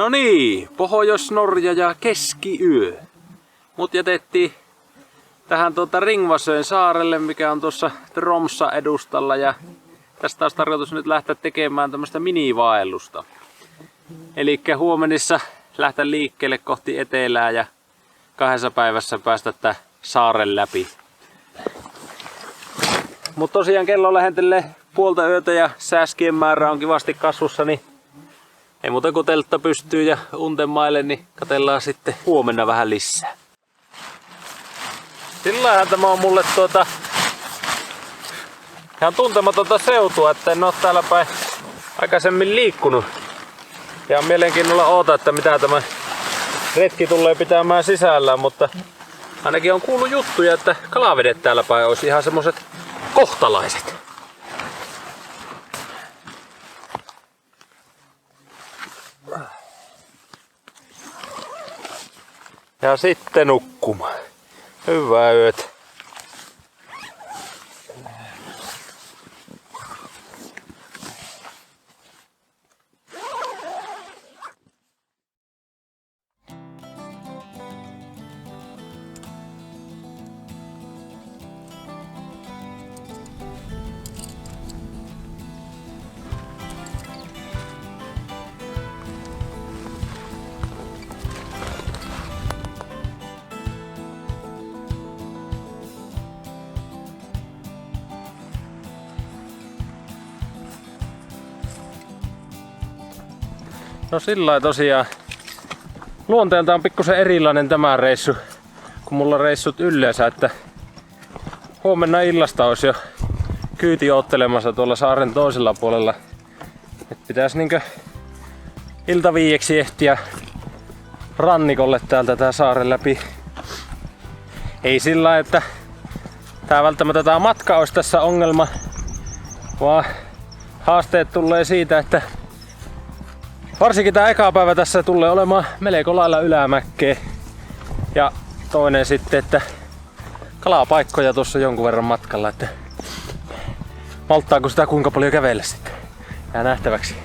No niin, Pohjois-Norja ja keskiyö. Mut jätettiin tähän Ringvassöön saarelle, mikä on tuossa Tromssa edustalla. Ja tästä olisi tarkoitus nyt lähteä tekemään tämmöistä minivaellusta. Elikkä huomenissa lähteä liikkeelle kohti etelää ja 2 päivässä päästä tää saaren läpi. Mut tosiaan kello lähentelee 2:30 ja sääskien määrä on kivasti kasvussa, niin ei muuta kuin teltta pystyy ja untemaille, niin katsellaan sitten huomenna vähän lisää. Sillähän tämä on mulle ihan tuntematonta seutua, että en oo täällä päin aikaisemmin liikkunut. Ja mielenkiinnolla oota, että mitä tämä retki tulee pitämään sisällään, mutta ainakin on kuullut juttuja, että kalavedet täällä päin olisi ihan semmoset kohtalaiset. Ja sitten nukkumaan. Hyvää yötä. No sillä tosiaan luonteeltaan on pikkusen erilainen tämä reissu kuin mulla reissut yleensä, että huomenna illasta olisi jo kyyti ottelemassa tuolla saaren toisella puolella. Et pitäisi niinkö iltaviieksi ehtiä rannikolle täältä tää saaren läpi. Ei sillä, että välttämättä tää matka olisi tässä ongelma, vaan haasteet tulee siitä, että varsinkin tää eka päivä tässä tulee olemaan melko lailla ylämäkkeä. Ja toinen sitten, että kalapaikkoja tuossa jonkun verran matkalla, että malttaako sitä kuinka paljon kävellä sitten. Jää nähtäväksi.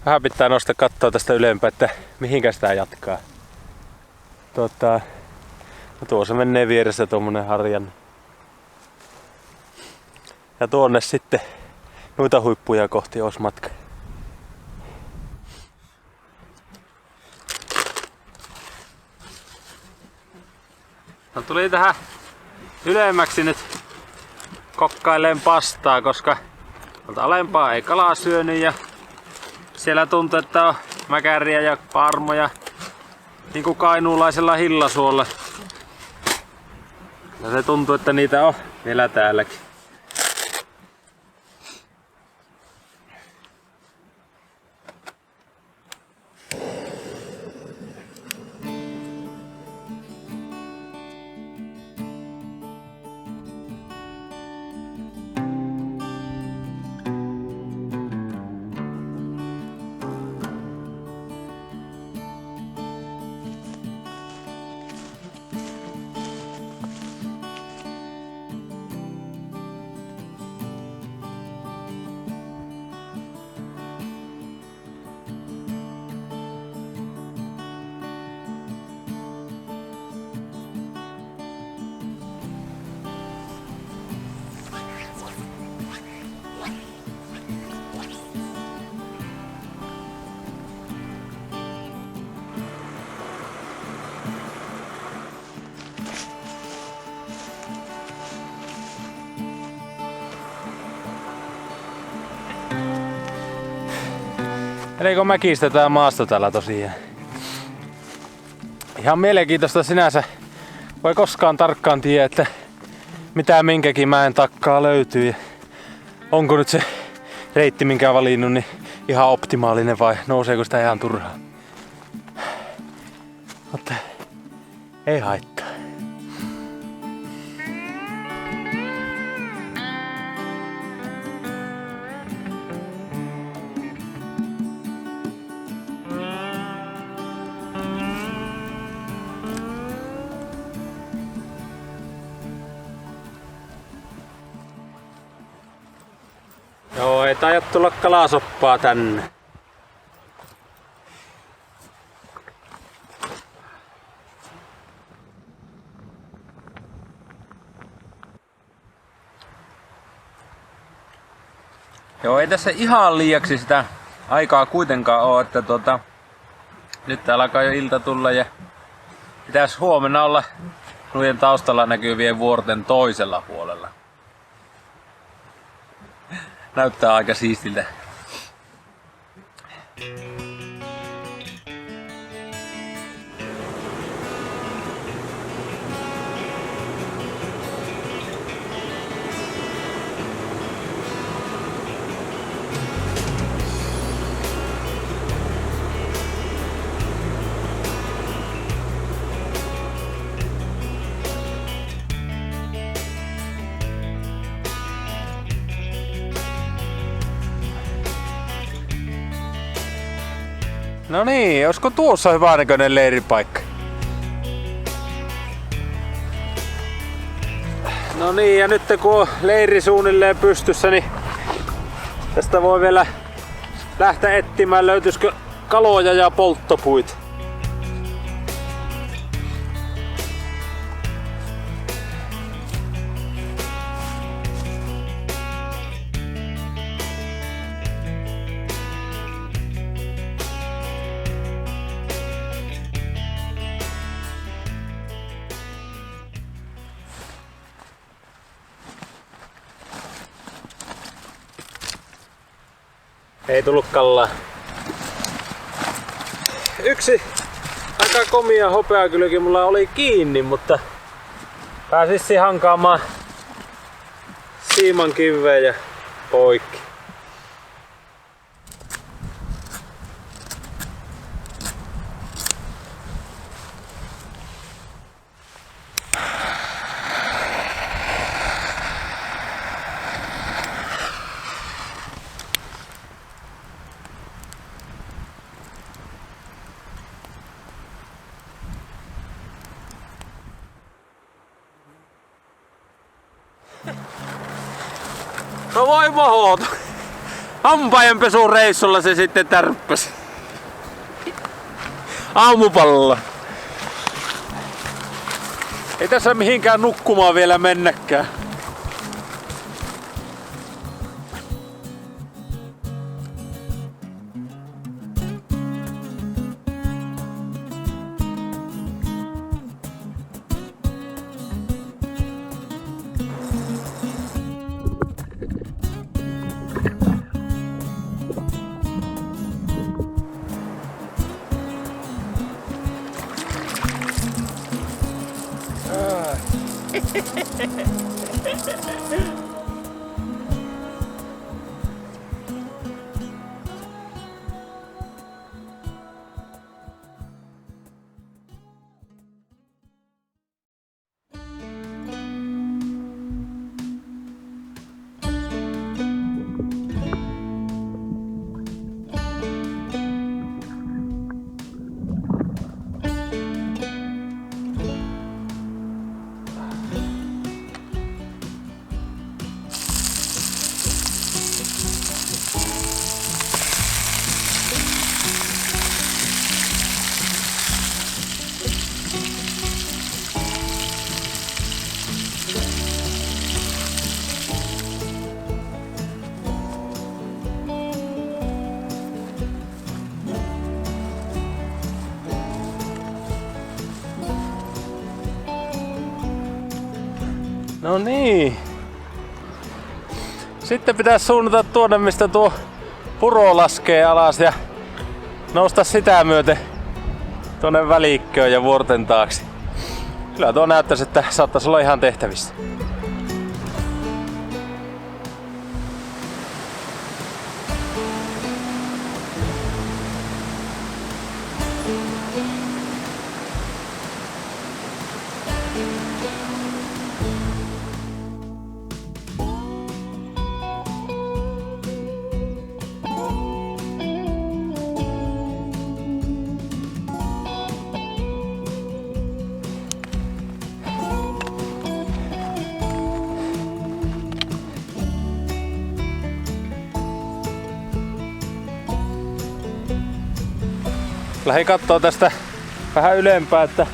Vähän pitää nostaa katsoa tästä ylempää, että mihinkä sitä jatkaa. No tuossa menee vieressä tuommoinen harjan. Ja tuonne sitten noita huippuja kohti olisi matka. No tuli tähän ylemmäksi nyt kokkaileen pastaa, koska alempaa ei kalaa syönyt ja siellä tuntuu, että on mäkäriä ja parmoja niin kuin kainuulaisella hillasuolla. Ja se tuntuu, että niitä on vielä täälläkin. Elikö mäkistä tää maasto täällä tosiaan. Ihan mielenkiintoista sinänsä. Voi koskaan tarkkaan tiedä, että mitä minkäkin mäen takkaa löytyy. Ja onko nyt se reitti minkä valinnut niin ihan optimaalinen vai nouseeko sitä ihan turhaan. Mutta ei haittaa. Joo, ei taida tulla kalasoppaa tänne. Joo, ei tässä ihan liiaksi sitä aikaa kuitenkaan oo, että nyt alkaa jo ilta tulla ja pitäis huomenna olla noiden taustalla näkyvien vuorten toisella puolella. Näyttää aika siistiltä. No niin, olisiko tuossa hyvä näköinen leiripaikka? No niin, ja nyt kun on leiri suunnilleen pystyssä, niin tästä voi vielä lähteä etsimään, löytyisikö kaloja ja polttopuita. Ei tullut kallaa. Yksi aika komia hopeakylki mulla oli kiinni, mutta pääsisi hankaamaan siiman kiveen ja poikki. No voi mahota! Hampaanpesureissulla se sitten tärppäsi. Aamupallolla. Ei tässä mihinkään nukkumaan vielä mennäkään. No niin. Sitten pitäisi suunnata tuonne, mistä tuo puro laskee alas ja nousta sitä myöten tuonne välikköön ja vuorten taakse. Kyllä tuo näyttäisi, että saattaisi olla ihan tehtävissä. Lähdin kattoo tästä vähän ylempää, että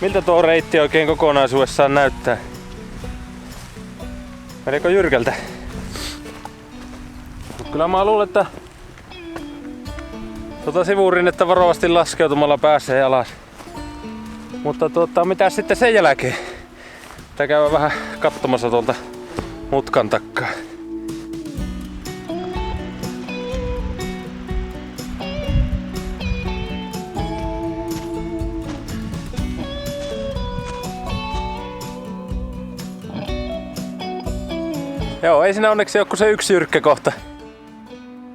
miltä tuo reitti oikein kokonaisuudessaan näyttää. Meneekö jyrkältä? Kyllä mä luulen, että sivurinnettä varovasti laskeutumalla pääsee alas. Mutta mitä sitten sen jälkeen? Tää käydään vähän katsomassa tuolta mutkan takkaa. Joo, ei siinä onneksi ole kuin se yksi jyrkkä kohta.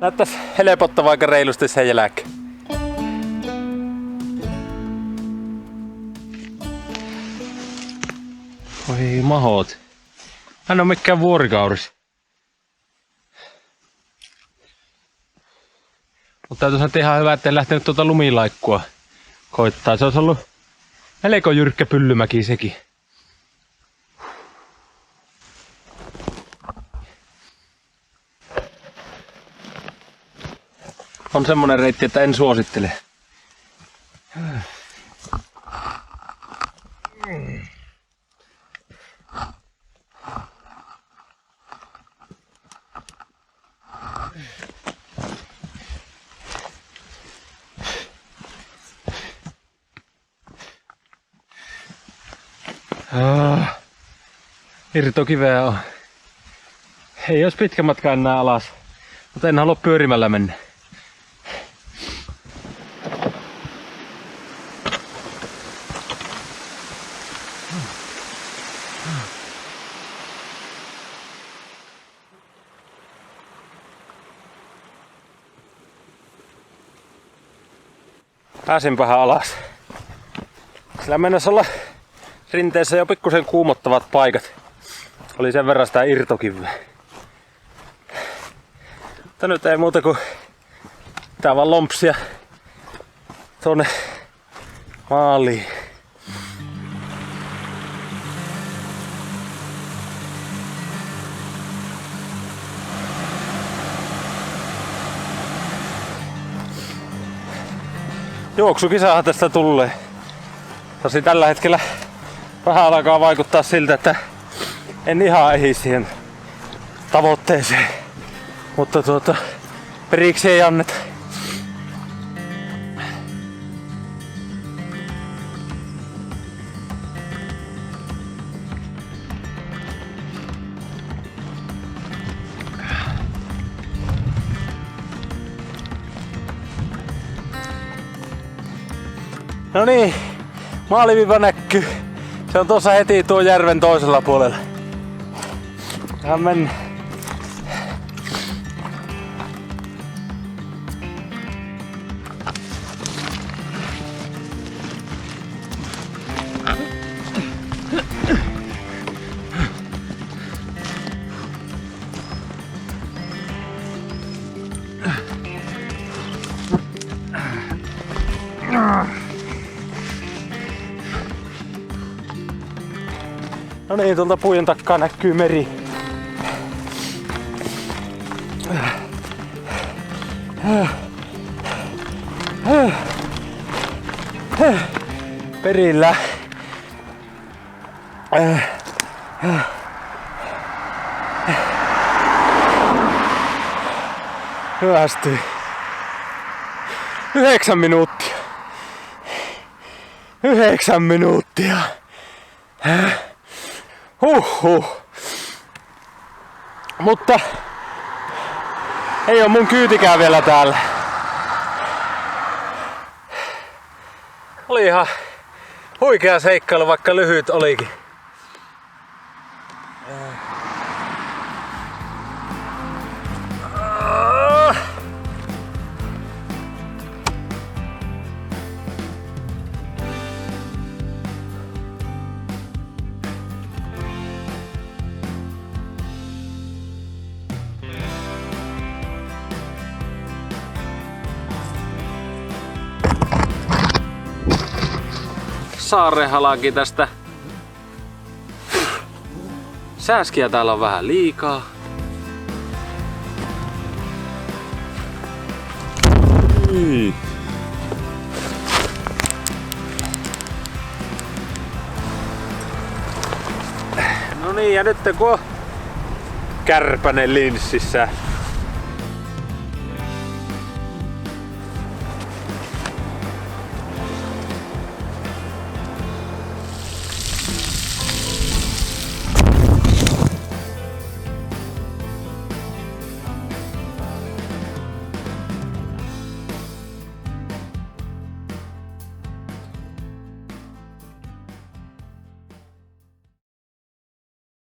Näyttäis helpottavaa aika reilusti sen jälkeen. Oi mahot. Hän on mikään vuorikauris. Mutta täytyy ihan hyvä, ettei lähtenyt tuota lumilaikkua koittaa. Se olisi ollut melko jyrkkä pyllymäki sekin. On semmonen reitti, että en suosittele. Irtokiveä on. Ei jos pitkä matka enää alas, mutta en halua pyörimällä mennä. Pääsinpähän alas. Sillä mennessä olla rinteessä jo pikkusen kuumottavat paikat. Oli sen verran sitä irtokiveä. Mutta nyt ei muuta kuin tää vaan lompsia tuonne maaliin. Juoksukisahan tästä tulee. Tosi tällä hetkellä vähän alkaa vaikuttaa siltä, että en ihan ehdi siihen tavoitteeseen. Mutta periksi ei anneta. No niin, maaliviiva näkyy. Se on tuossa heti tuon järven toisella puolella. Tähän mennään. No niin, tuolta puiden takkaa näkyy meri. Perillä. Hyvästi. 9 minuuttia. 9 minuuttia. Mutta ei oo mun kyytikään vielä täällä. Oli ihan huikea seikkailu, vaikka lyhyt olikin. Saareenhalaki tästä. Sääskiä täällä on vähän liikaa. niin, ja nyt kun on Kärpänen linssissä,